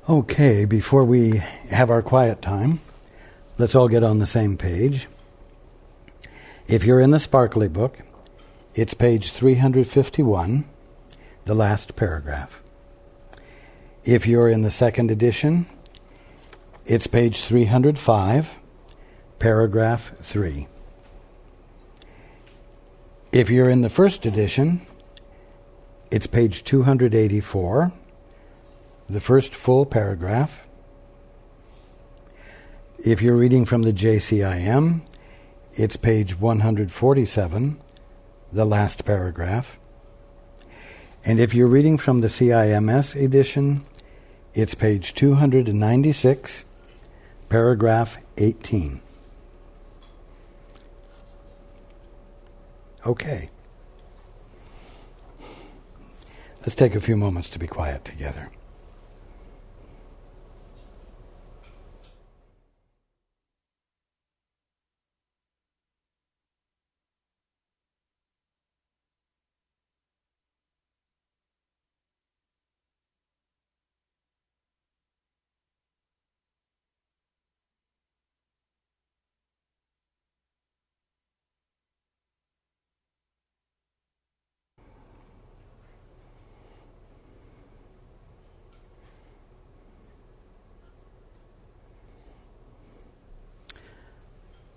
Okay, before we have our quiet time, let's all get on the same page. If you're in the Sparkly book, it's page 351, the last paragraph. If you're in the second edition, it's page 305, paragraph 3. If you're in the first edition, it's page 284, the first full paragraph. If you're reading from the JCIM, it's page 147, the last paragraph. And if you're reading from the CIMS edition, it's page 296, paragraph 18. Okay. Let's take a few moments to be quiet together.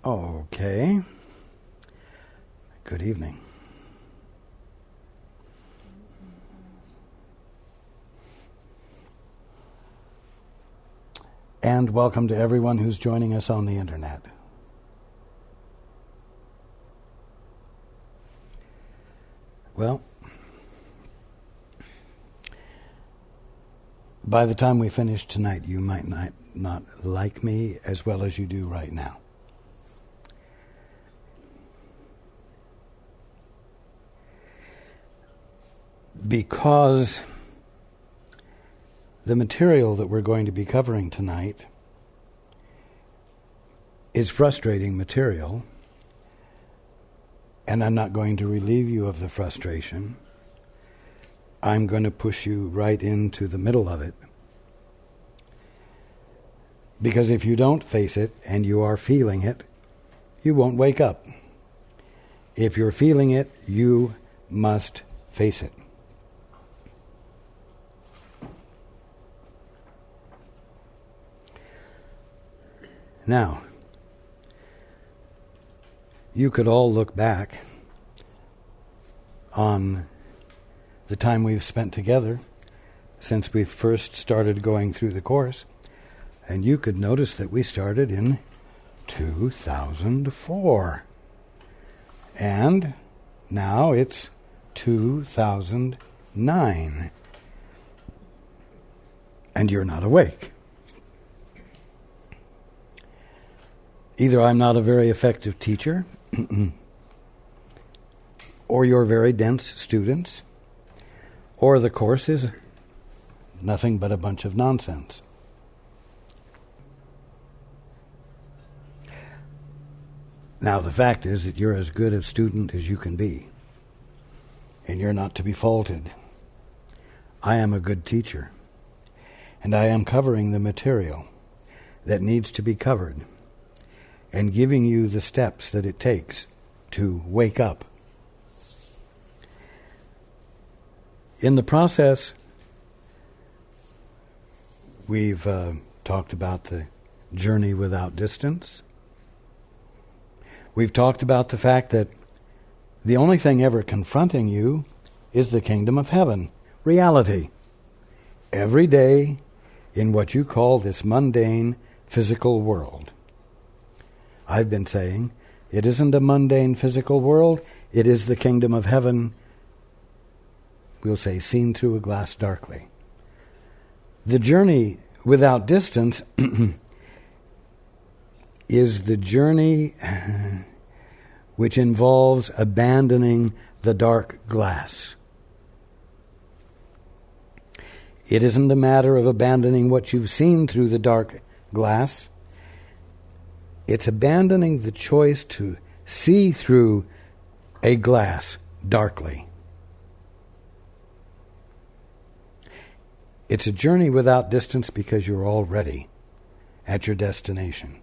Okay. Good evening. And welcome to everyone who's joining us on the internet. Well, by the time we finish tonight, you might not like me as well as you do right now. Because the material that we're going to be covering tonight is frustrating material, and I'm not going to relieve you of the frustration. I'm going to push you right into the middle of it. Because if you don't face it and you are feeling it, you won't wake up. If you're feeling it, you must face it. Now, you could all look back on the time we've spent together since we first started going through the course, and you could notice that we started in 2004. And now it's 2009. And you're not awake. Either I'm not a very effective teacher, or you're very dense students, or the course is nothing but a bunch of nonsense. Now, the fact is that you're as good a student as you can be, and you're not to be faulted. I am a good teacher, and I am covering the material that needs to be covered, and giving you the steps that it takes to wake up. In the process, we've talked about the journey without distance. We've talked about the fact that the only thing ever confronting you is the kingdom of heaven, reality. Every day in what you call this mundane physical world. I've been saying, it isn't a mundane physical world, it is the kingdom of heaven, we'll say, seen through a glass darkly. The journey without distance is the journey which involves abandoning the dark glass. It isn't a matter of abandoning what you've seen through the dark glass. It's abandoning the choice to see through a glass darkly. It's a journey without distance because you're already at your destination.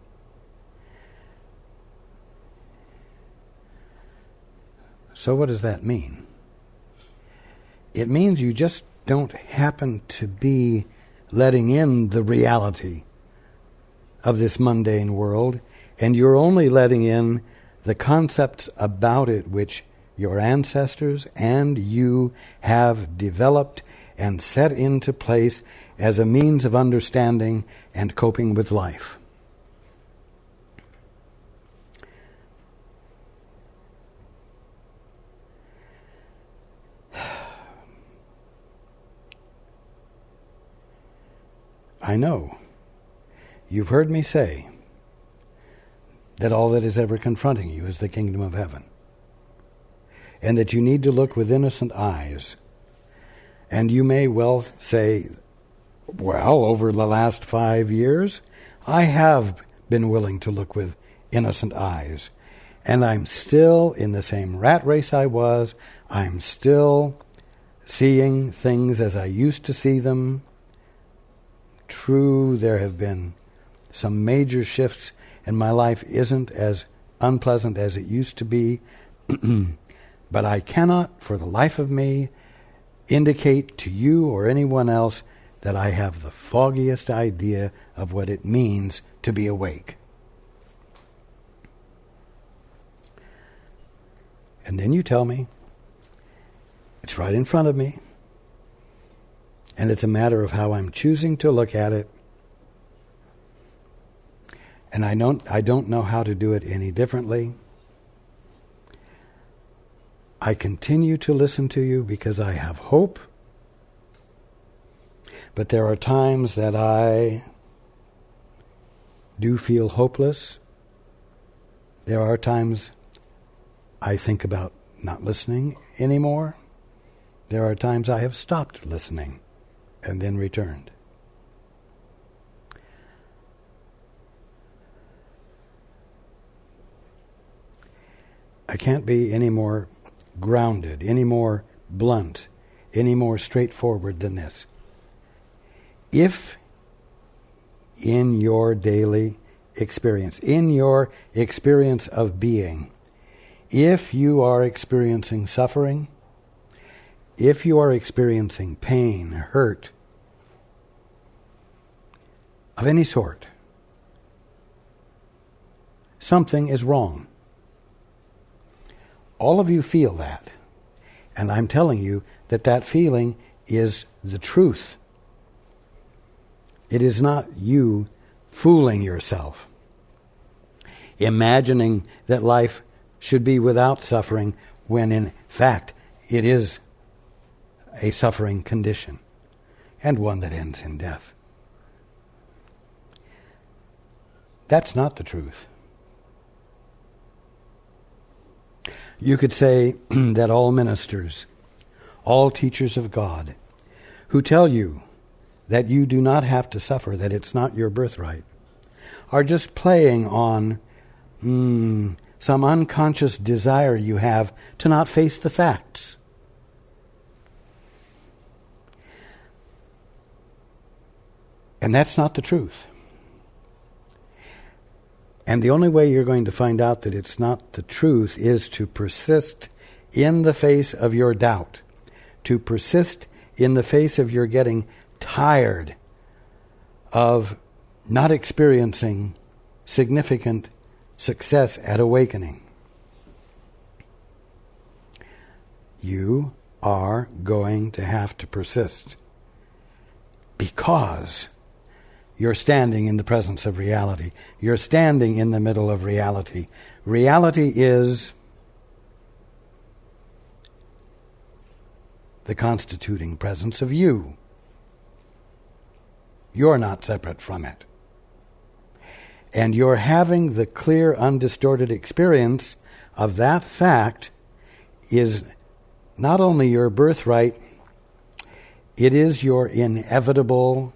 So what does that mean? It means you just don't happen to be letting in the reality of this mundane world, and you're only letting in the concepts about it which your ancestors and you have developed and set into place as a means of understanding and coping with life. I know you've heard me say that all that is ever confronting you is the kingdom of heaven, and that you need to look with innocent eyes. And you may well say, well, over the last 5 years, I have been willing to look with innocent eyes, and I'm still in the same rat race I was. I'm still seeing things as I used to see them. True, there have been some major shifts, and my life isn't as unpleasant as it used to be. But I cannot, for the life of me, indicate to you or anyone else that I have the foggiest idea of what it means to be awake. And then you tell me, it's right in front of me, and it's a matter of how I'm choosing to look at it. And I don't know how to do it any differently. I continue to listen to you because I have hope. But there are times that I do feel hopeless. There are times I think about not listening anymore. There are times I have stopped listening and then returned. I can't be any more grounded, any more blunt, any more straightforward than this. If in your daily experience, in your experience of being, if you are experiencing suffering, if you are experiencing pain, hurt, of any sort, something is wrong. All of you feel that, and I'm telling you that that feeling is the truth. It is not you fooling yourself, imagining that life should be without suffering when in fact it is a suffering condition, and one that ends in death. That's not the truth. You could say that all ministers, all teachers of God, who tell you that you do not have to suffer, that it's not your birthright, are just playing on some unconscious desire you have to not face the facts. And that's not the truth. And the only way you're going to find out that it's not the truth is to persist in the face of your doubt, to persist in the face of your getting tired of not experiencing significant success at awakening. You are going to have to persist because you're standing in the presence of reality. You're standing in the middle of reality. Reality is the constituting presence of you. You're not separate from it. And you're having the clear, undistorted experience of that fact is not only your birthright, it is your inevitable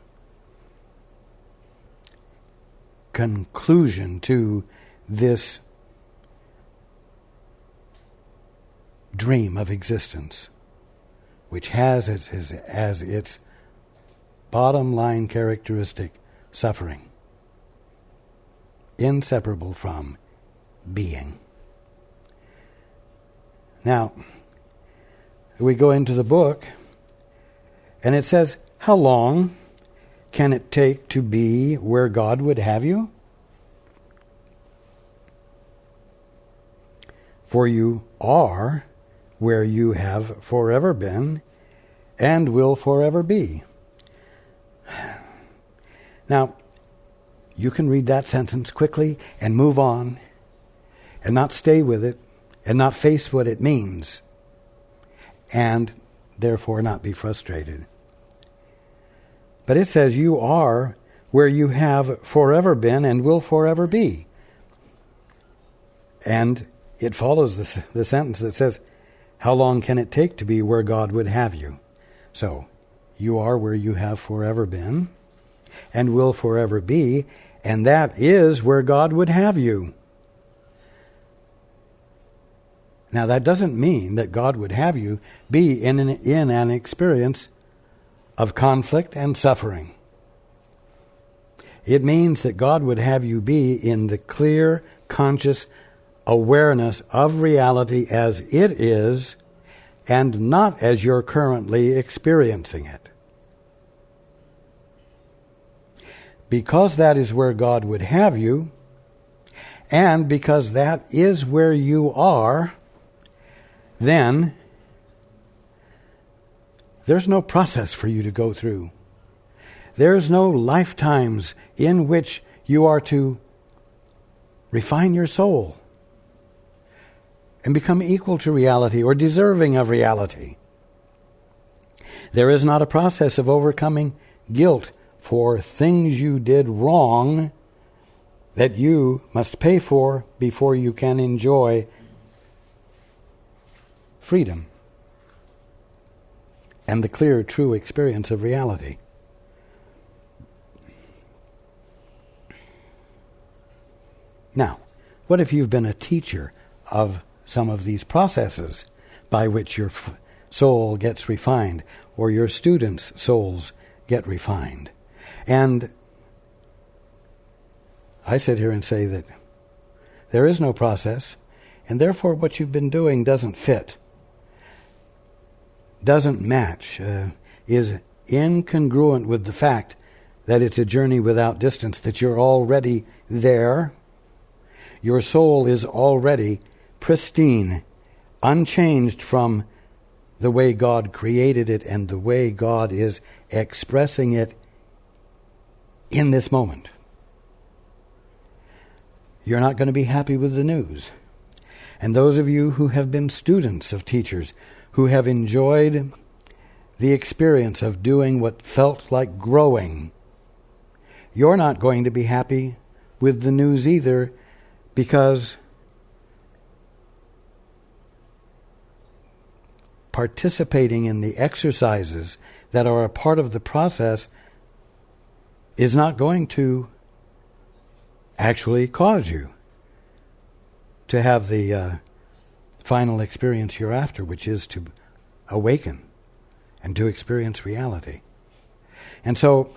conclusion to this dream of existence, which has as its bottom line characteristic, suffering. Inseparable from being. Now, we go into the book, and it says, how long can it take to be where God would have you? For you are where you have forever been and will forever be. Now, you can read that sentence quickly and move on and not stay with it and not face what it means and therefore not be frustrated. But it says you are where you have forever been and will forever be. And it follows the sentence that says, how long can it take to be where God would have you? So, you are where you have forever been and will forever be, and that is where God would have you. Now, that doesn't mean that God would have you be in an experience of conflict and suffering. It means that God would have you be in the clear, conscious awareness of reality as it is and not as you're currently experiencing it. Because that is where God would have you, and because that is where you are, then there's no process for you to go through. There's no lifetimes in which you are to refine your soul and become equal to reality or deserving of reality. There is not a process of overcoming guilt for things you did wrong that you must pay for before you can enjoy freedom and the clear, true experience of reality. Now, what if you've been a teacher of some of these processes by which your soul gets refined, or your students' souls get refined? And I sit here and say that there is no process, and therefore what you've been doing doesn't fit, doesn't match, is incongruent with the fact that it's a journey without distance, that you're already there. Your soul is already pristine, unchanged from the way God created it and the way God is expressing it in this moment. You're not going to be happy with the news. And those of you who have been students of teachers, who have enjoyed the experience of doing what felt like growing, you're not going to be happy with the news either, because participating in the exercises that are a part of the process is not going to actually cause you to have the final experience hereafter, which is to awaken and to experience reality. And so,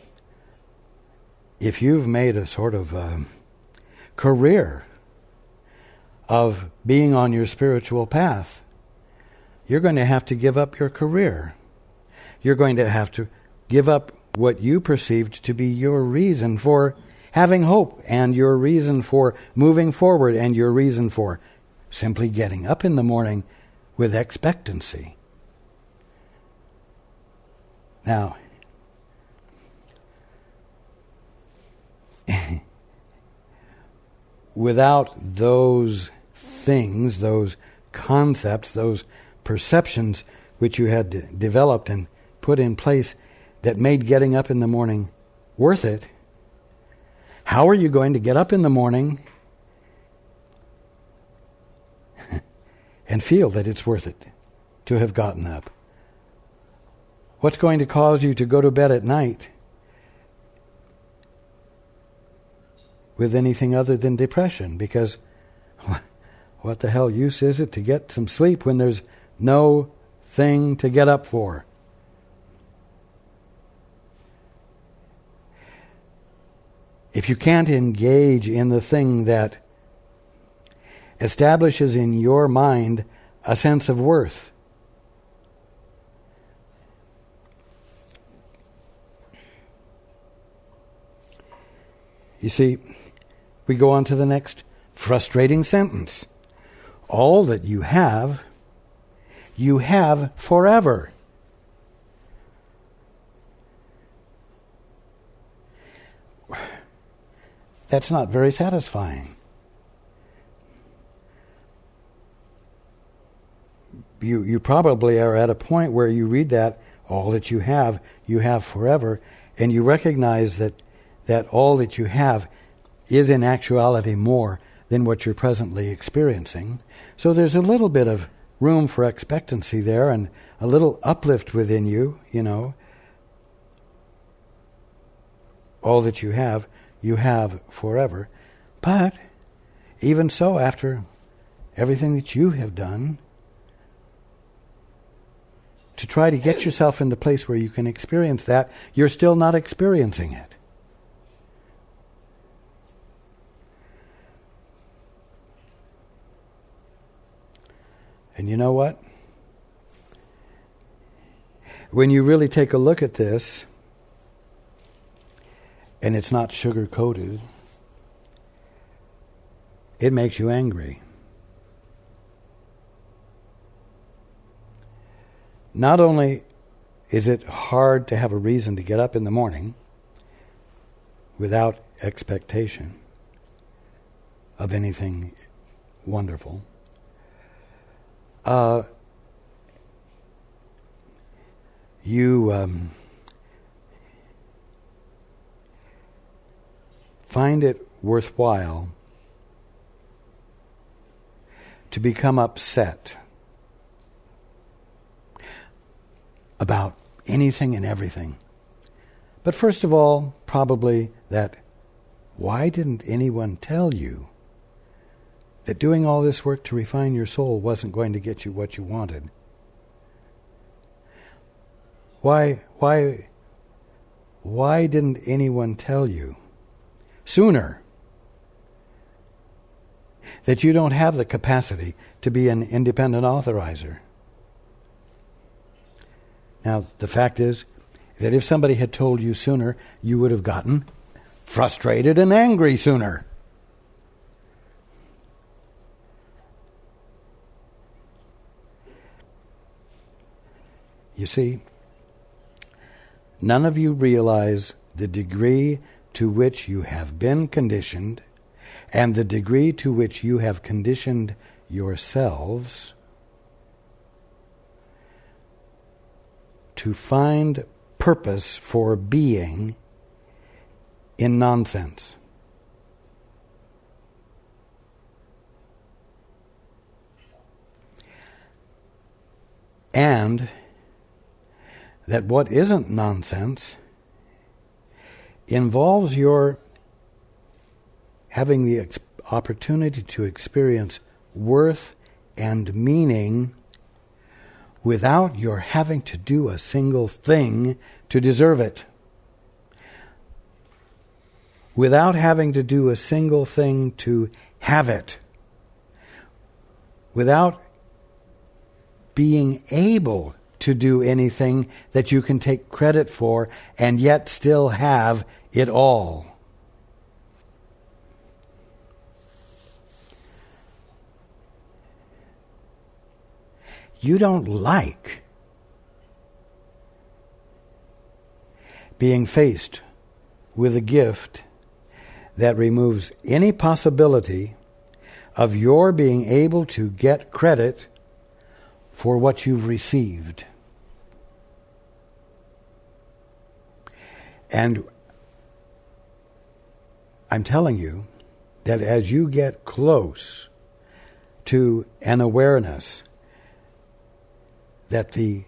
if you've made a sort of career of being on your spiritual path, you're going to have to give up your career. You're going to have to give up what you perceived to be your reason for having hope, and your reason for moving forward, and your reason for simply getting up in the morning with expectancy. Now, without those things, those concepts, those perceptions which you had developed and put in place that made getting up in the morning worth it, how are you going to get up in the morning and feel that it's worth it to have gotten up? What's going to cause you to go to bed at night with anything other than depression? Because what the hell use is it to get some sleep when there's no thing to get up for? if you can't engage in the thing that establishes in your mind a sense of worth, you see, we go on to the next frustrating sentence. All that you have forever. That's not very satisfying. You probably are at a point where you read that, all that you have forever, and you recognize that all that you have is in actuality more than what you're presently experiencing. So there's a little bit of room for expectancy there and a little uplift within you, All that you have forever. But even so, after everything that you have done, to try to get yourself in the place where you can experience that, you're still not experiencing it. And you know what? When you really take a look at this, and it's not sugar-coated, it makes you angry. Not only is it hard to have a reason to get up in the morning without expectation of anything wonderful, you find it worthwhile to become upset about anything and everything. But first of all, probably that, why didn't anyone tell you that doing all this work to refine your soul wasn't going to get you what you wanted? Why didn't anyone tell you sooner that you don't have the capacity to be an independent authorizer? Now, the fact is that if somebody had told you sooner, you would have gotten frustrated and angry sooner. You see, none of you realize the degree to which you have been conditioned and the degree to which you have conditioned yourselves to find purpose for being in nonsense. And that what isn't nonsense involves your having the opportunity to experience worth and meaning without your having to do a single thing to deserve it. Without having to do a single thing to have it. Without being able to do anything that you can take credit for and yet still have it all. You don't like being faced with a gift that removes any possibility of your being able to get credit for what you've received. And I'm telling you that as you get close to an awareness that the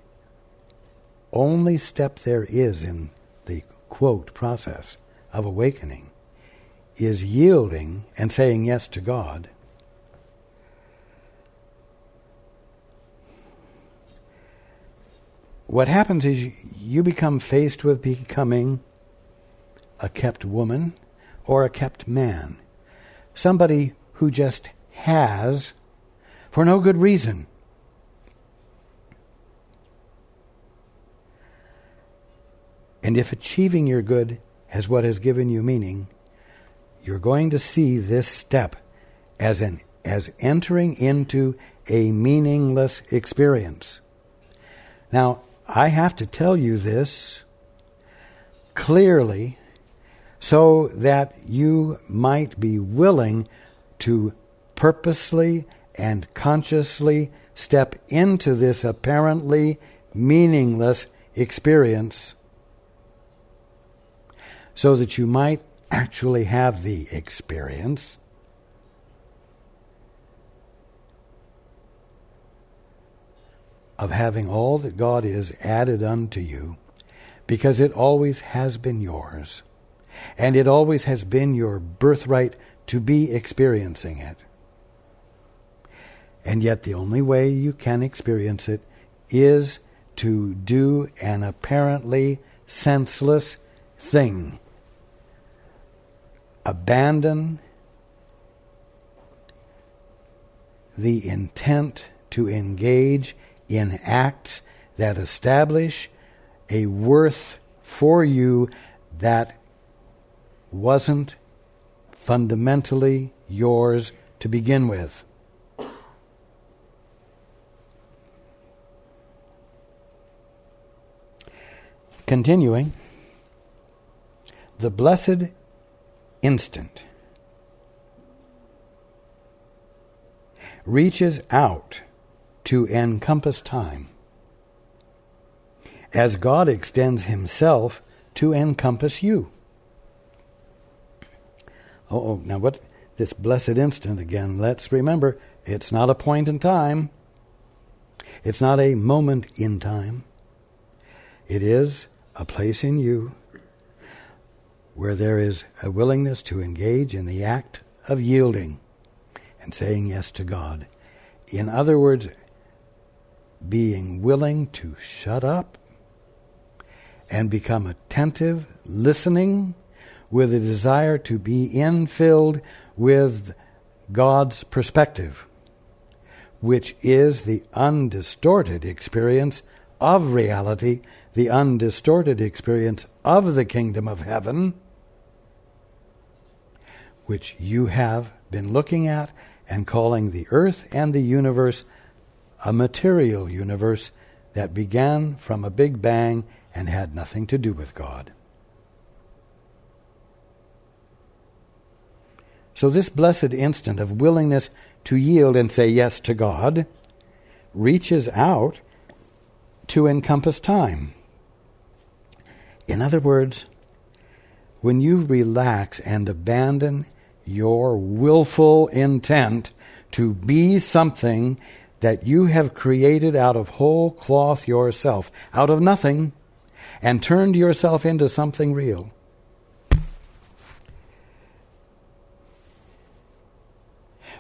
only step there is in the, quote, process of awakening is yielding and saying yes to God, what happens is you become faced with becoming a kept woman or a kept man. Somebody who just has for no good reason. And if achieving your good as what has given you meaning, you're going to see this step as entering into a meaningless experience. Now, I have to tell you this clearly so that you might be willing to purposely and consciously step into this apparently meaningless experience so that you might actually have the experience of having all that God is added unto you, because it always has been yours, and it always has been your birthright to be experiencing it. And yet the only way you can experience it is to do an apparently senseless thing. Abandon the intent to engage in acts that establish a worth for you that wasn't fundamentally yours to begin with. Continuing, the blessed instant reaches out to encompass time, as God extends himself to encompass you. Now what this blessed instant, again, let's remember, it's not a point in time. It's not a moment in time. It is a place in you where there is a willingness to engage in the act of yielding and saying yes to God. In other words, being willing to shut up and become attentive, listening, with a desire to be infilled with God's perspective, which is the undistorted experience of reality, the undistorted experience of the kingdom of heaven, which you have been looking at and calling the earth and the universe a material universe that began from a big bang and had nothing to do with God. So this blessed instant of willingness to yield and say yes to God reaches out to encompass time. In other words, when you relax and abandon your willful intent to be something that you have created out of whole cloth yourself, out of nothing, and turned yourself into something real,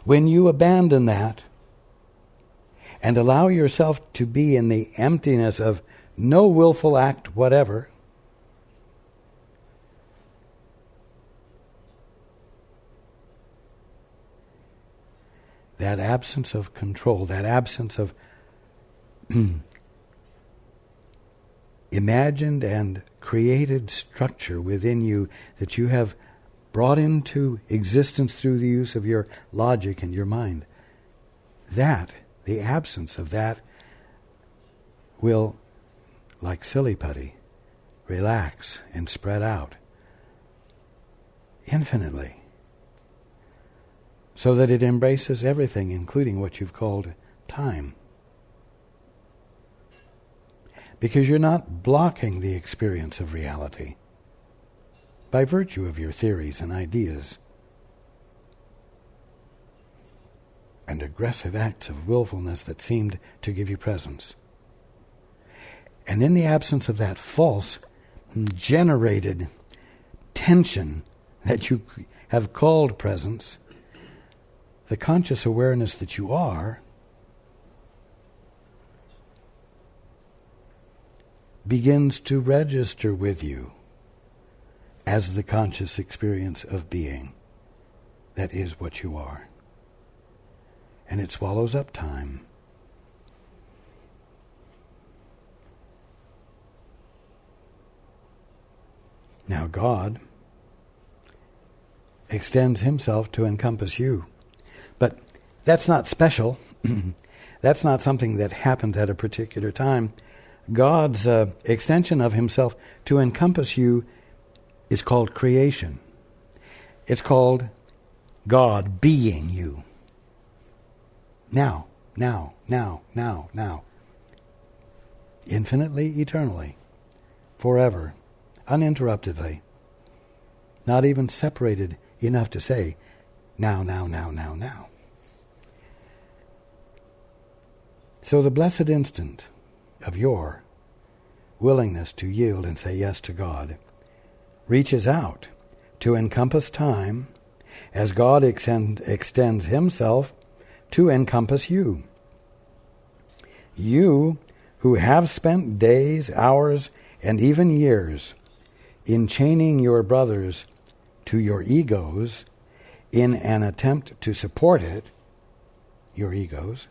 when you abandon that and allow yourself to be in the emptiness of no willful act whatever, that absence of control, that absence of imagined and created structure within you that you have brought into existence through the use of your logic and your mind, the absence of that will, like silly putty, relax and spread out infinitely, so that it embraces everything, including what you've called time. Because you're not blocking the experience of reality by virtue of your theories and ideas and aggressive acts of willfulness that seemed to give you presence. And in the absence of that false, generated tension that you have called presence, the conscious awareness that you are begins to register with you as the conscious experience of being that is what you are. And it swallows up time. Now God extends himself to encompass you. But that's not special. That's not something that happens at a particular time. God's extension of himself to encompass you is called creation. It's called God being you. Now. Infinitely, eternally, forever, uninterruptedly, not even separated enough to say, now. So the blessed instant of your willingness to yield and say yes to God reaches out to encompass time as God extends himself to encompass you. You who have spent days, hours, and even years in chaining your brothers to your egos in an attempt to support it, your egos,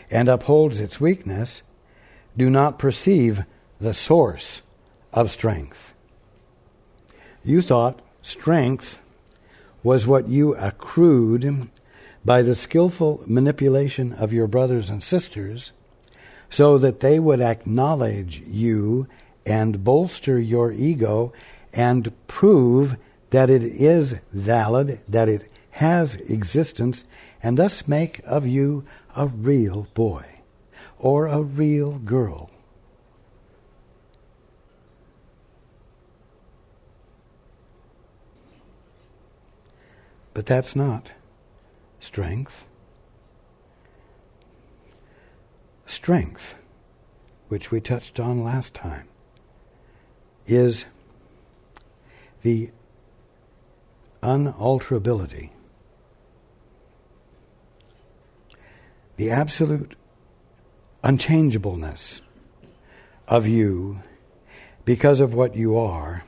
and upholds its weakness, do not perceive the source of strength. You thought strength was what you accrued by the skillful manipulation of your brothers and sisters so that they would acknowledge you and bolster your ego and prove that it is valid, that it has existence, and thus make of you a real boy or a real girl. But that's not strength. Strength, which we touched on last time, is the unalterability, the absolute unchangeableness of you because of what you are,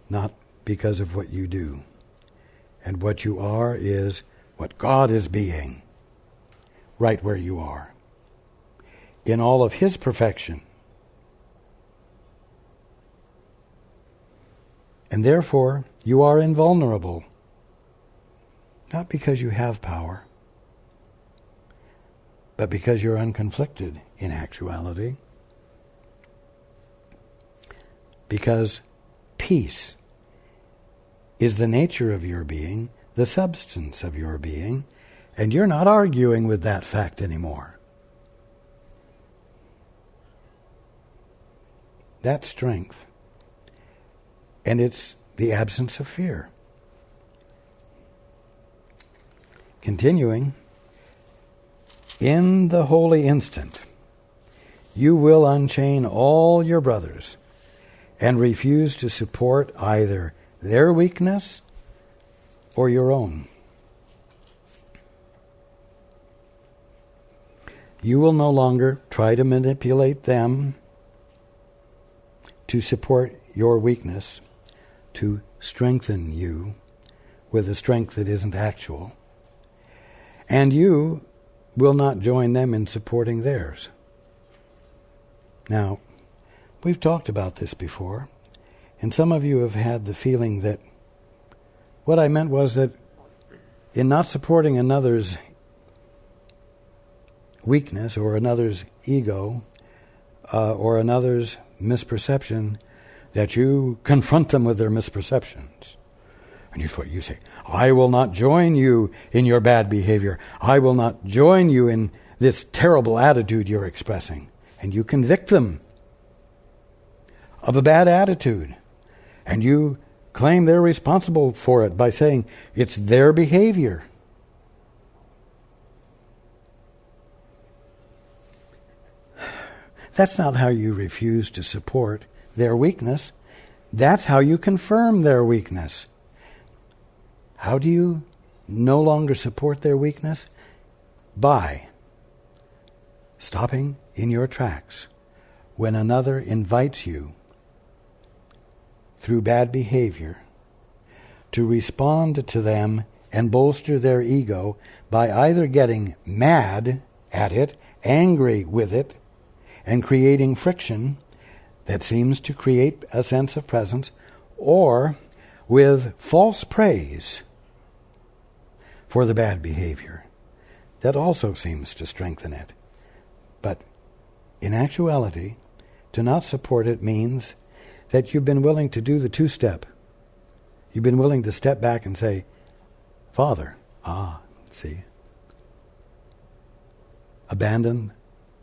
not because of what you do. And what you are is what God is being, right where you are, in all of his perfection. And therefore, you are invulnerable, not because you have power, but because you're unconflicted in actuality. Because peace is the nature of your being, the substance of your being, and you're not arguing with that fact anymore. That's strength. And it's the absence of fear. Continuing, in the holy instant, you will unchain all your brothers and refuse to support either their weakness or your own. You will no longer try to manipulate them to support your weakness, to strengthen you with a strength that isn't actual. And you will not join them in supporting theirs. Now, we've talked about this before, and some of you have had the feeling that what I meant was that in not supporting another's weakness or another's ego or another's misperception, that you confront them with their misperceptions. And you say, I will not join you in your bad behavior. I will not join you in this terrible attitude you're expressing. And you convict them of a bad attitude. And you claim they're responsible for it by saying it's their behavior. That's not how you refuse to support their weakness. That's how you confirm their weakness. How do you no longer support their weakness? By stopping in your tracks when another invites you through bad behavior to respond to them and bolster their ego by either getting mad at it, angry with it, and creating friction that seems to create a sense of presence, or with false praise for the bad behavior. That also seems to strengthen it. But in actuality, to not support it means that you've been willing to do the two-step. You've been willing to step back and say, Father, see. Abandon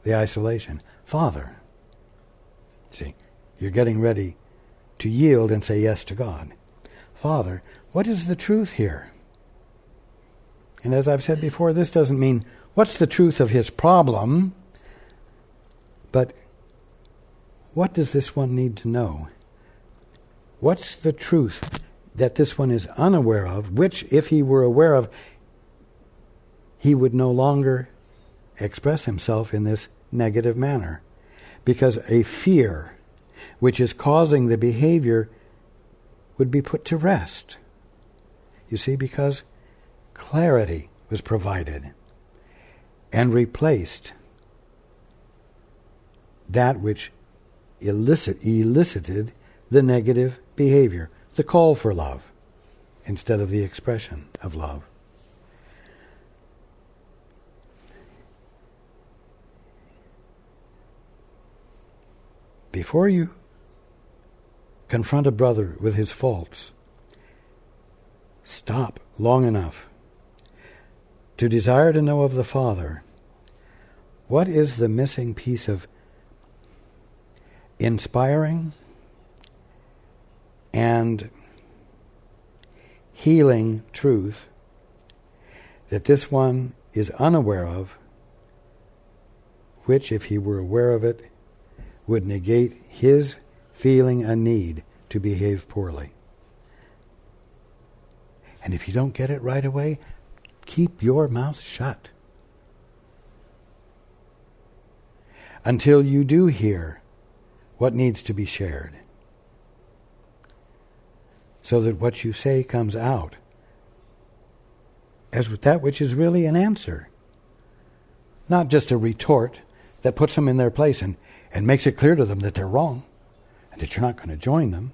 the isolation. Father, see, you're getting ready to yield and say yes to God. Father, what is the truth here? And as I've said before, this doesn't mean what's the truth of his problem, but what does this one need to know? What's the truth that this one is unaware of, which, if he were aware of, he would no longer express himself in this negative manner? Because a fear which is causing the behavior would be put to rest. You see, because clarity was provided and replaced that which elicited the negative behavior, the call for love, instead of the expression of love. Before you confront a brother with his faults, stop long enough to desire to know of the Father what is the missing piece of inspiring and healing truth that this one is unaware of, which, if he were aware of it, would negate his feeling a need to behave poorly. And if you don't get it right away, keep your mouth shut until you do hear what needs to be shared, so that what you say comes out as that which is really an answer, not just a retort that puts them in their place and makes it clear to them that they're wrong and that you're not going to join them.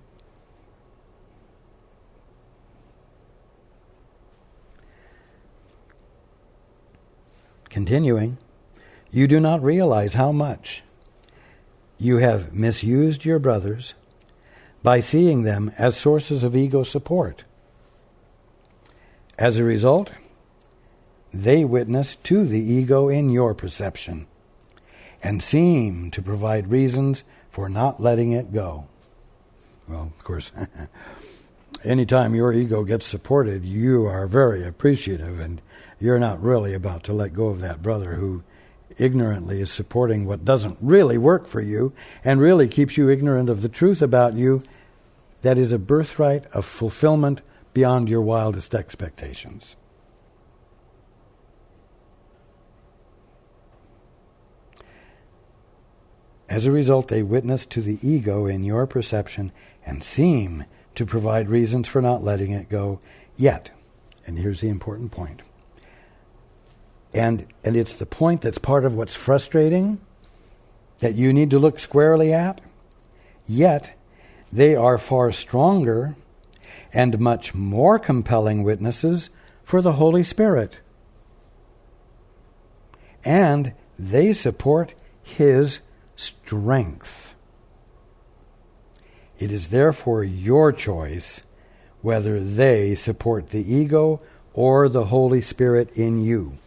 Continuing, you do not realize how much you have misused your brothers by seeing them as sources of ego support. As a result, they witness to the ego in your perception and seem to provide reasons for not letting it go. Well, of course, anytime your ego gets supported, you are very appreciative, and you're not really about to let go of that brother who ignorantly is supporting what doesn't really work for you and really keeps you ignorant of the truth about you that is a birthright of fulfillment beyond your wildest expectations. As a result, they witness to the ego in your perception and seem to provide reasons for not letting it go. Yet, and here's the important point, and it's the point that's part of what's frustrating, that you need to look squarely at, yet they are far stronger and much more compelling witnesses for the Holy Spirit. And they support His strength. It is therefore your choice whether they support the ego or the Holy Spirit in you.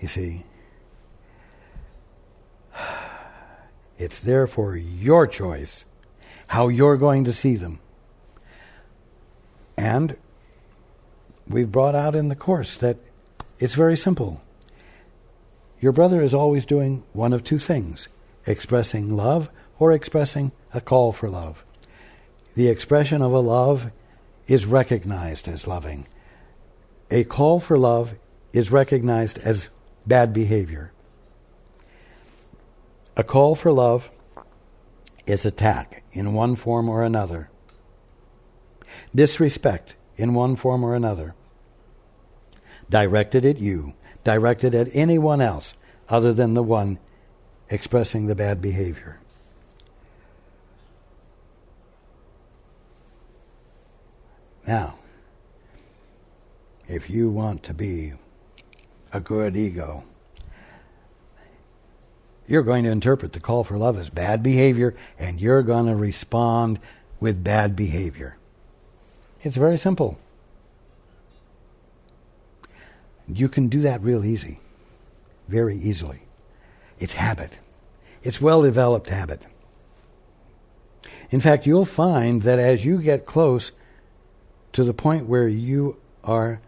You see, it's therefore your choice how you're going to see them. And we've brought out in the course that it's very simple. Your brother is always doing one of two things: expressing love or expressing a call for love. The expression of a love is recognized as loving. A call for love is recognized as bad behavior. A call for love is attack in one form or another. Disrespect in one form or another. Directed at you, directed at anyone else other than the one expressing the bad behavior. Now, if you want to be a good ego, you're going to interpret the call for love as bad behavior, and you're going to respond with bad behavior. It's very simple. You can do that real easy, very easily. It's habit. It's well-developed habit. In fact, you'll find that as you get close to the point where you are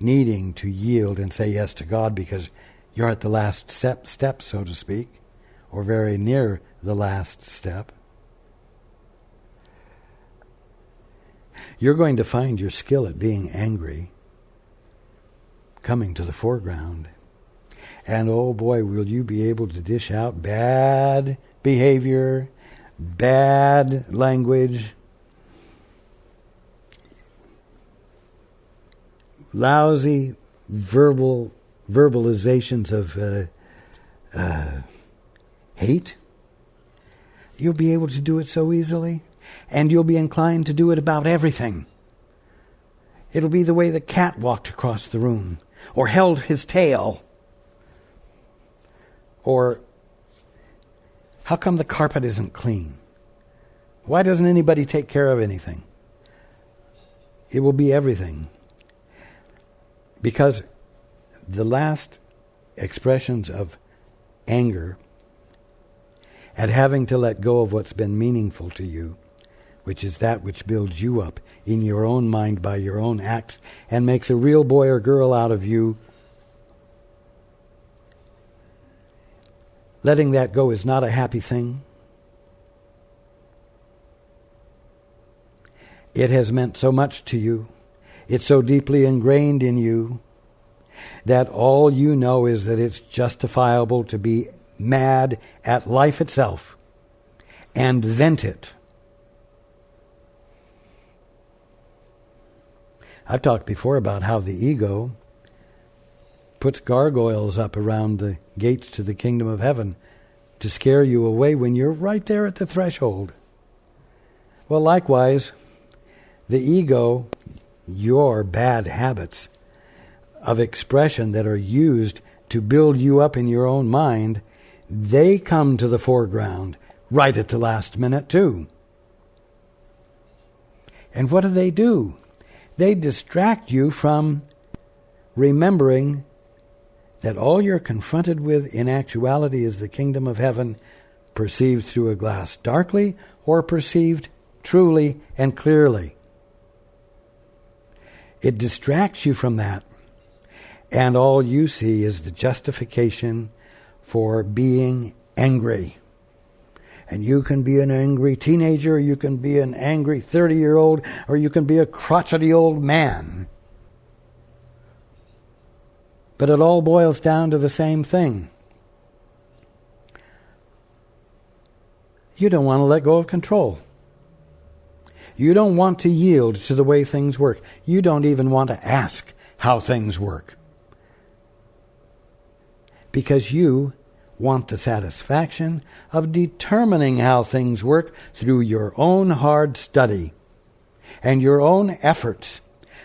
needing to yield and say yes to God because you're at the last step, so to speak, or very near the last step, you're going to find your skill at being angry coming to the foreground. And oh boy, will you be able to dish out bad behavior, bad language, lousy verbalizations of hate. You'll be able to do it so easily, and you'll be inclined to do it about everything. It'll be the way the cat walked across the room, or held his tail, or how come the carpet isn't clean? Why doesn't anybody take care of anything? It will be everything. Because the last expressions of anger at having to let go of what's been meaningful to you, which is that which builds you up in your own mind by your own acts and makes a real boy or girl out of you, letting that go is not a happy thing. It has meant so much to you. It's so deeply ingrained in you that all you know is that it's justifiable to be mad at life itself and vent it. I've talked before about how the ego puts gargoyles up around the gates to the kingdom of heaven to scare you away when you're right there at the threshold. Well, likewise, the ego, your bad habits of expression that are used to build you up in your own mind, they come to the foreground right at the last minute too. And what do? They distract you from remembering that all you're confronted with in actuality is the kingdom of heaven perceived through a glass darkly or perceived truly and clearly. It distracts you from that, and all you see is the justification for being angry. And you can be an angry teenager, or you can be an angry 30-year-old, or you can be a crotchety old man. But it all boils down to the same thing. You don't want to let go of control. You don't want to yield to the way things work. You don't even want to ask how things work. Because you want the satisfaction of determining how things work through your own hard study and your own efforts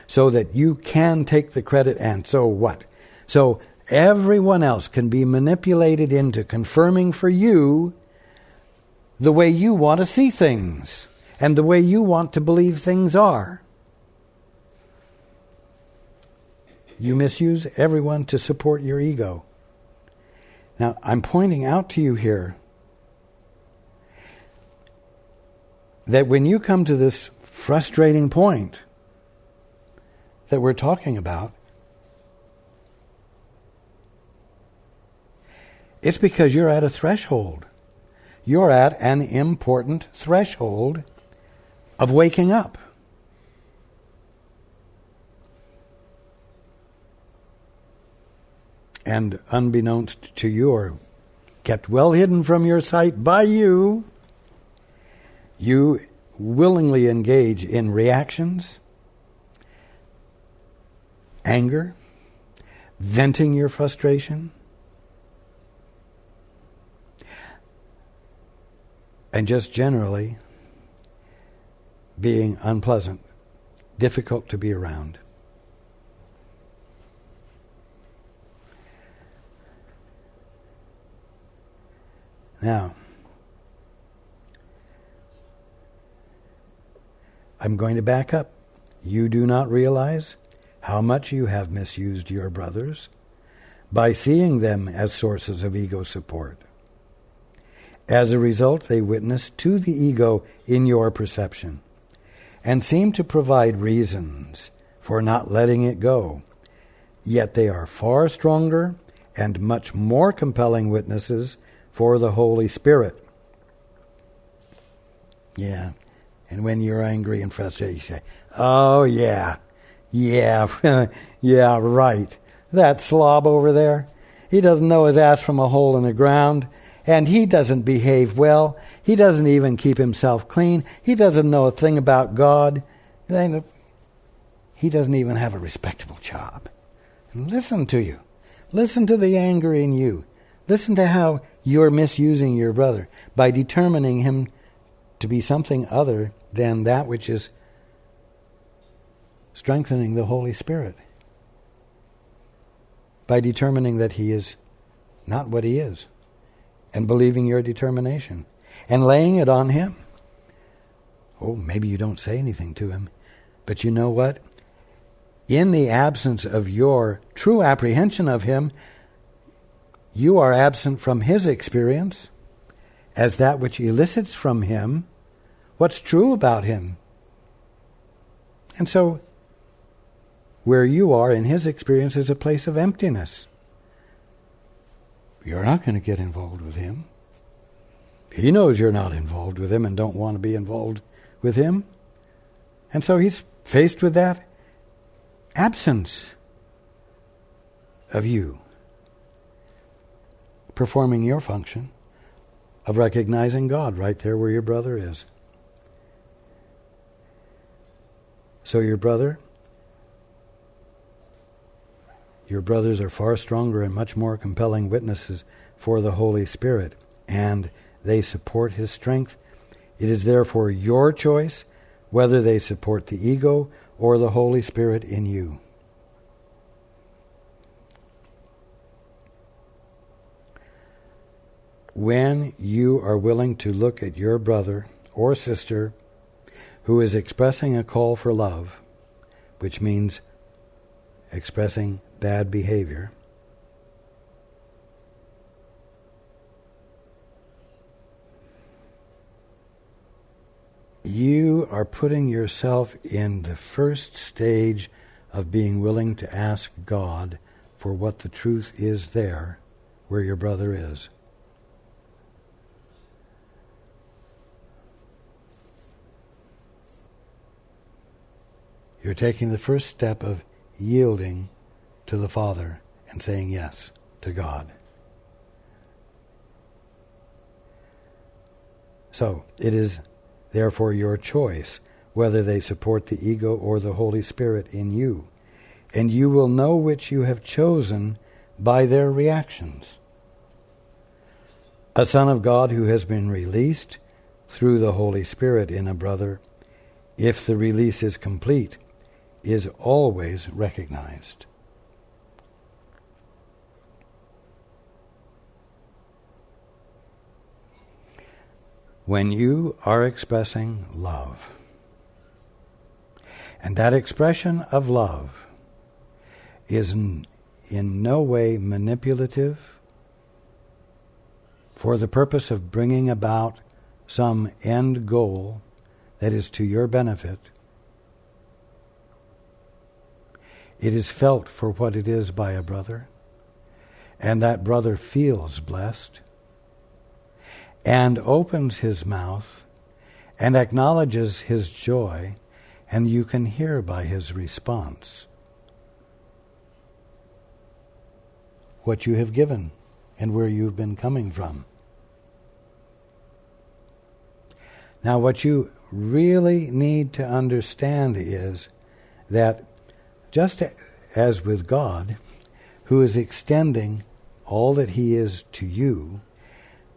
so that you can take the credit, and so what? So everyone else can be manipulated into confirming for you the way you want to see things and the way you want to believe things are. You misuse everyone to support your ego. Now, I'm pointing out to you here that when you come to this frustrating point that we're talking about, it's because you're at a threshold. You're at an important threshold of waking up. And unbeknownst to you, or kept well hidden from your sight by you, You willingly engage in reactions, anger, venting your frustration, and just generally being unpleasant, difficult to be around. Now, I'm going to back up. You do not realize how much you have misused your brothers by seeing them as sources of ego support. As a result, they witness to the ego in your perception and seem to provide reasons for not letting it go. Yet they are far stronger and much more compelling witnesses for the Holy Spirit. Yeah. And when you're angry and frustrated, you say, oh, yeah, right. That slob over there, he doesn't know his ass from a hole in the ground, and he doesn't behave well. He doesn't even keep himself clean. He doesn't know a thing about God. He doesn't even have a respectable job. And listen to you. Listen to the anger in you. Listen to how you're misusing your brother by determining him to be something other than that which is strengthening the Holy Spirit. By determining that he is not what he is, and believing your determination, and laying it on him. Oh, maybe you don't say anything to him, but you know what? In the absence of your true apprehension of him, you are absent from his experience as that which elicits from him what's true about him. And so, where you are in his experience is a place of emptiness. You're not going to get involved with him. He knows you're not involved with him and don't want to be involved with him. And so he's faced with that absence of you performing your function of recognizing God right there where your brother is. So your brothers are far stronger and much more compelling witnesses for the Holy Spirit, and they support his strength. It is therefore your choice whether they support the ego or the Holy Spirit in you. When you are willing to look at your brother or sister who is expressing a call for love, which means expressing bad behavior, you are putting yourself in the first stage of being willing to ask God for what the truth is there where your brother is. You're taking the first step of yielding to the Father and saying yes to God. So, it is therefore your choice whether they support the ego or the Holy Spirit in you, and you will know which you have chosen by their reactions. A Son of God who has been released through the Holy Spirit in a brother, if the release is complete, is always recognized. When you are expressing love, and that expression of love is in no way manipulative for the purpose of bringing about some end goal that is to your benefit, it is felt for what it is by a brother, and that brother feels blessed and opens his mouth and acknowledges his joy, and you can hear by his response what you have given and where you've been coming from. Now, what you really need to understand is that just as with God, who is extending all that he is to you,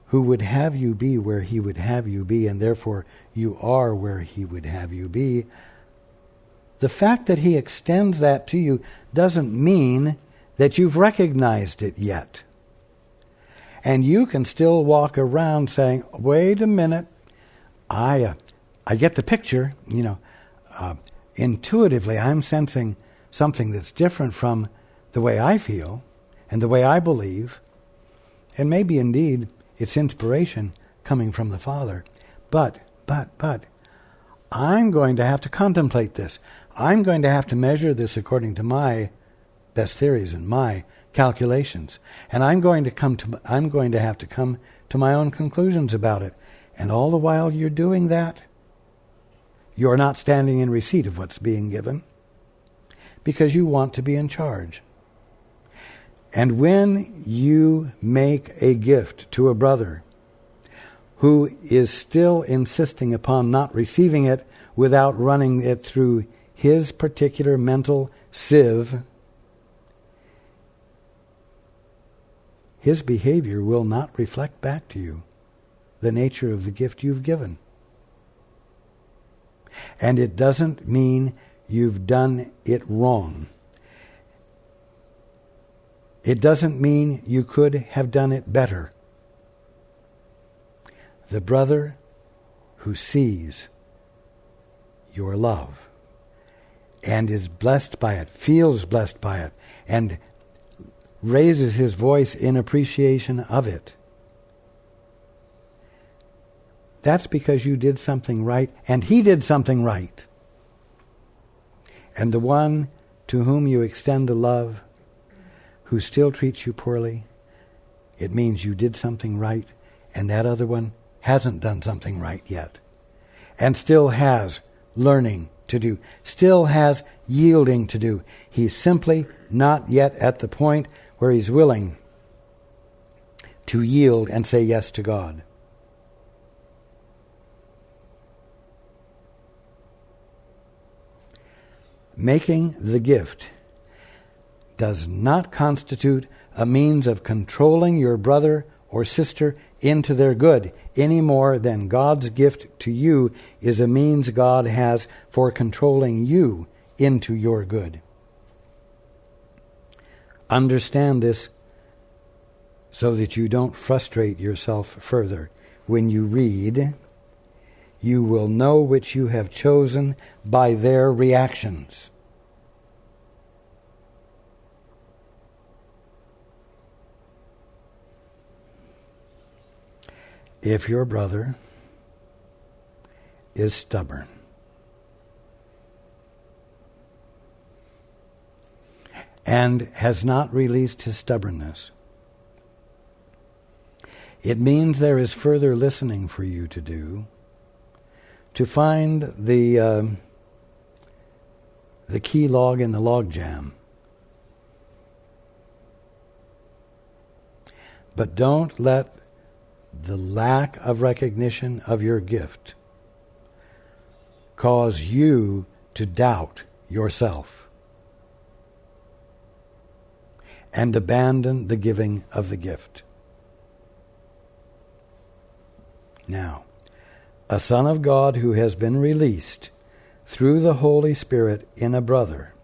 who would have you be where he would have you be, and therefore you are where he would have you be, the fact that he extends that to you doesn't mean that you've recognized it yet. And you can still walk around saying, wait a minute, I get the picture, intuitively I'm sensing something that's different from the way I feel and the way I believe, and maybe indeed it's inspiration coming from the Father. But, I'm going to have to contemplate this. I'm going to have to measure this according to my best theories and my calculations. And I'm going to have to come to my own conclusions about it. And all the while you're doing that, you're not standing in receipt of what's being given because you want to be in charge. And when you make a gift to a brother who is still insisting upon not receiving it without running it through his particular mental sieve, his behavior will not reflect back to you the nature of the gift you've given. And it doesn't mean you've done it wrong. It doesn't mean you could have done it better. The brother who sees your love and is blessed by it, feels blessed by it, and raises his voice in appreciation of it, that's because you did something right and he did something right. And the one to whom you extend the love, who still treats you poorly, it means you did something right and that other one hasn't done something right yet and still has learning to do, still has yielding to do. He's simply not yet at the point where he's willing to yield and say yes to God. Making the gift does not constitute a means of controlling your brother or sister into their good, any more than God's gift to you is a means God has for controlling you into your good. Understand this so that you don't frustrate yourself further. When you read, you will know which you have chosen by their reactions. If your brother is stubborn and has not released his stubbornness, it means there is further listening for you to do to find the key log in the log jam. But don't let the lack of recognition of your gift cause you to doubt yourself and abandon the giving of the gift. Now, a son of God who has been released through the Holy Spirit in a brother,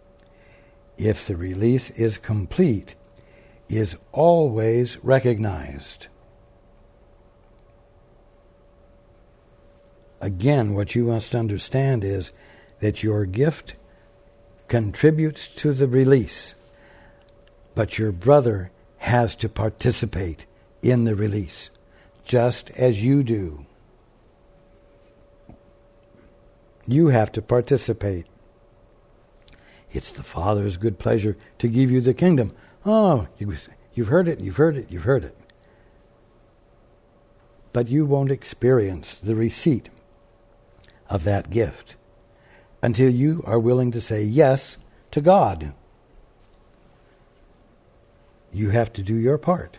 if the release is complete, is always recognized. Again, what you must understand is that your gift contributes to the release, but your brother has to participate in the release, just as you do. You have to participate. It's the Father's good pleasure to give you the kingdom. Oh, you've heard it, you've heard it, you've heard it. But you won't experience the receipt of that gift until you are willing to say yes to God. You have to do your part.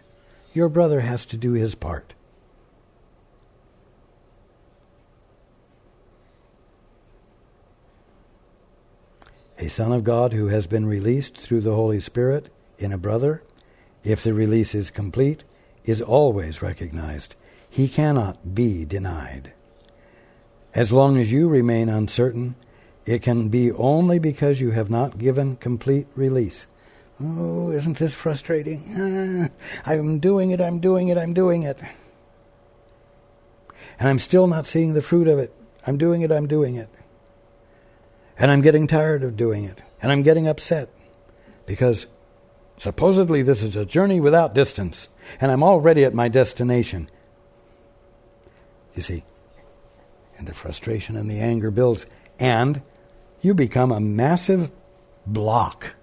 Your brother has to do his part. A son of God who has been released through the Holy Spirit in a brother, if the release is complete, is always recognized. He cannot be denied. As long as you remain uncertain, it can be only because you have not given complete release. Oh, isn't this frustrating? I'm doing it. And I'm still not seeing the fruit of it. I'm doing it. And I'm getting tired of doing it. And I'm getting upset. Because supposedly this is a journey without distance. And I'm already at my destination. You see, and the frustration and the anger builds. And you become a massive block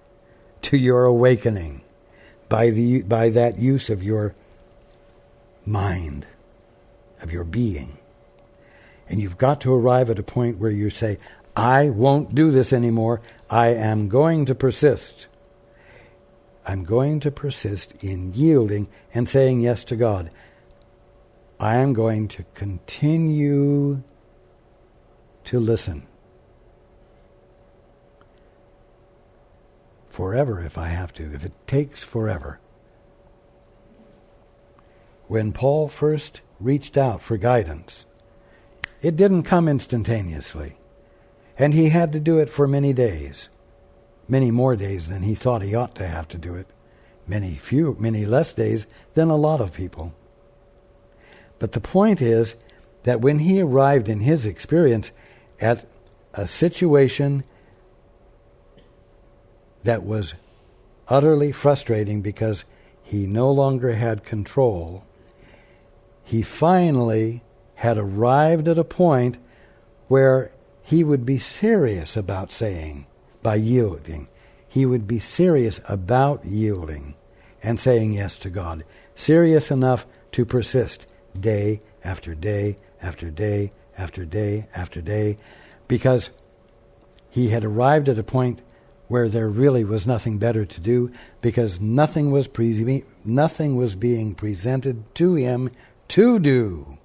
to your awakening by that use of your mind, of your being. And you've got to arrive at a point where you say, I won't do this anymore. I am going to persist. I'm going to persist in yielding and saying yes to God. I am going to continue to listen. Forever if I have to, if it takes forever. When Paul first reached out for guidance, it didn't come instantaneously. And he had to do it for many days. Many more days than he thought he ought to have to do it. Many less days than a lot of people. But the point is that when he arrived in his experience at a situation that was utterly frustrating because he no longer had control, he finally had arrived at a point where he would be serious about saying, by yielding, he would be serious about yielding and saying yes to God. Serious enough to persist day after day after day after day after day, because he had arrived at a point where there really was nothing better to do, because nothing was being presented to him to do.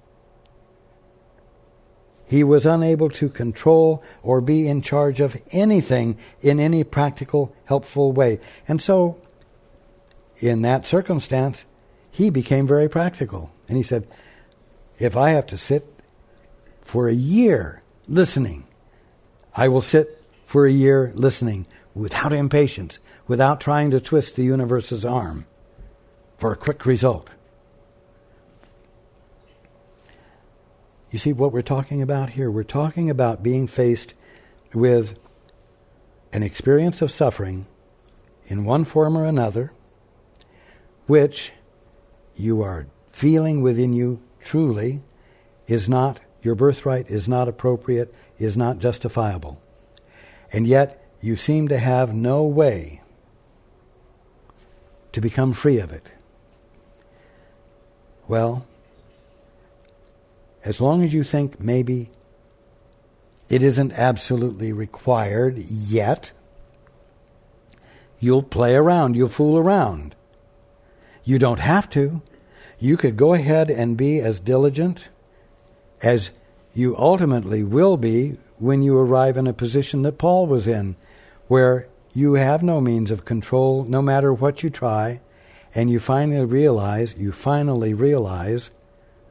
He was unable to control or be in charge of anything in any practical, helpful way. And so, in that circumstance, he became very practical. And he said, if I have to sit for a year listening, I will sit for a year listening without impatience, without trying to twist the universe's arm for a quick result. You see what we're talking about here? We're talking about being faced with an experience of suffering in one form or another, which you are feeling within you truly is not your birthright, is not appropriate, is not justifiable. And yet you seem to have no way to become free of it. Well, as long as you think maybe it isn't absolutely required yet, you'll play around, you'll fool around. You don't have to. You could go ahead and be as diligent as you ultimately will be when you arrive in a position that Paul was in, where you have no means of control no matter what you try, and you finally realize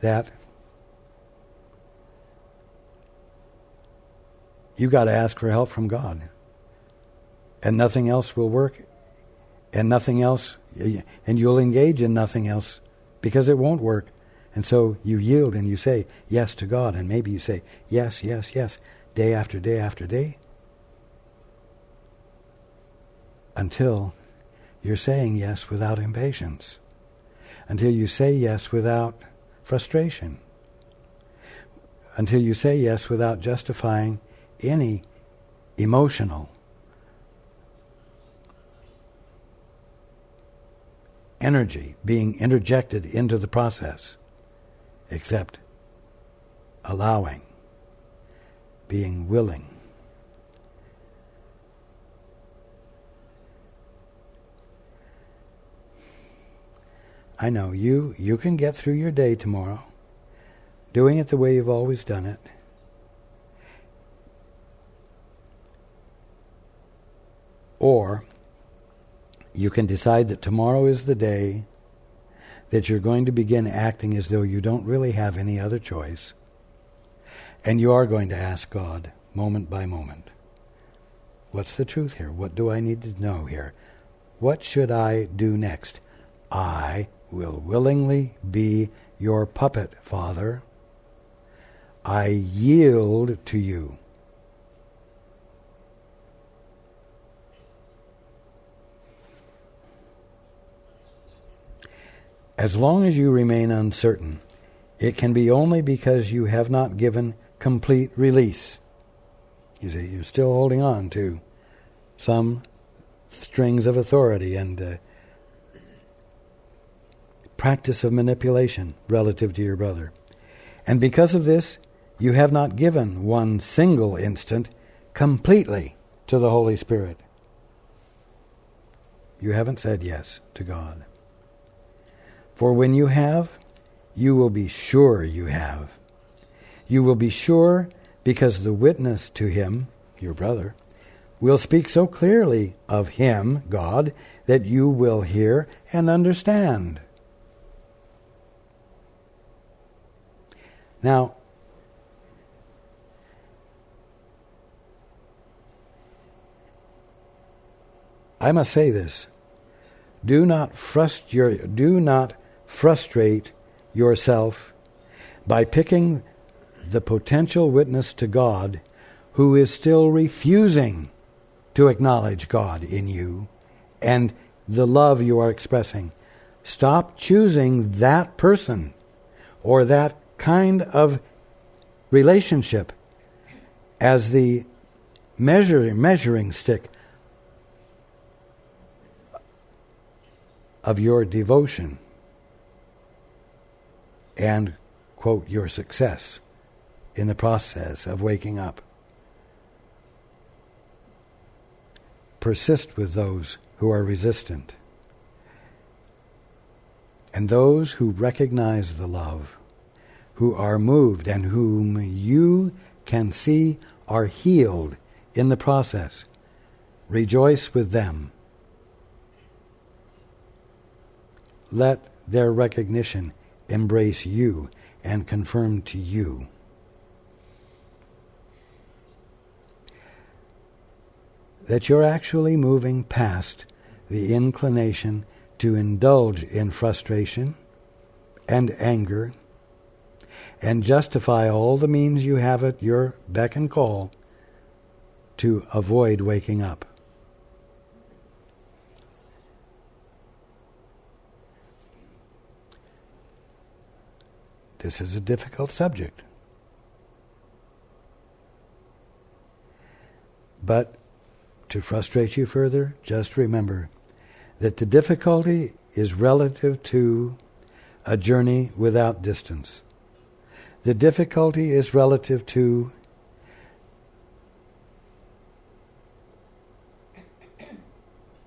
that you got to ask for help from God. And nothing else will work. And you'll engage in nothing else because it won't work. And so you yield and you say yes to God. And maybe you say yes, yes, yes, day after day after day. Until you're saying yes without impatience. Until you say yes without frustration. Until you say yes without justifying any emotional energy being interjected into the process, except allowing, being willing. I know you can get through your day tomorrow doing it the way you've always done it. Or you can decide that tomorrow is the day that you're going to begin acting as though you don't really have any other choice, and you are going to ask God, moment by moment, what's the truth here? What do I need to know here? What should I do next? I will willingly be your puppet, Father. I yield to you. As long as you remain uncertain, it can be only because you have not given complete release. You see, you're still holding on to some strings of authority and practice of manipulation relative to your brother. And because of this, you have not given one single instant completely to the Holy Spirit. You haven't said yes to God. For when you have, you will be sure you have. You will be sure because the witness to him, your brother, will speak so clearly of him, God, that you will hear and understand. Now, I must say this. Do not frustrate yourself by picking the potential witness to God who is still refusing to acknowledge God in you and the love you are expressing. Stop choosing that person or that kind of relationship as the measuring stick of your devotion and, quote, your success in the process of waking up. Persist with those who are resistant, and those who recognize the love, who are moved and whom you can see are healed in the process. Rejoice with them. Let their recognition embrace you and confirm to you that you're actually moving past the inclination to indulge in frustration and anger and justify all the means you have at your beck and call to avoid waking up. This is a difficult subject. But to frustrate you further, just remember that the difficulty is relative to a journey without distance. The difficulty is relative to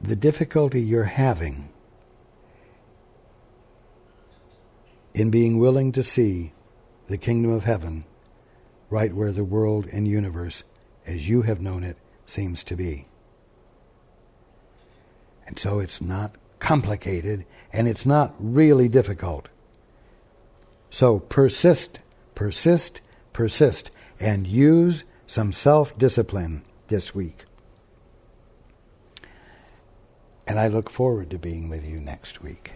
the difficulty you're having in being willing to see the kingdom of heaven right where the world and universe, as you have known it, seems to be. And so it's not complicated, and it's not really difficult. So persist, and use some self-discipline this week. And I look forward to being with you next week.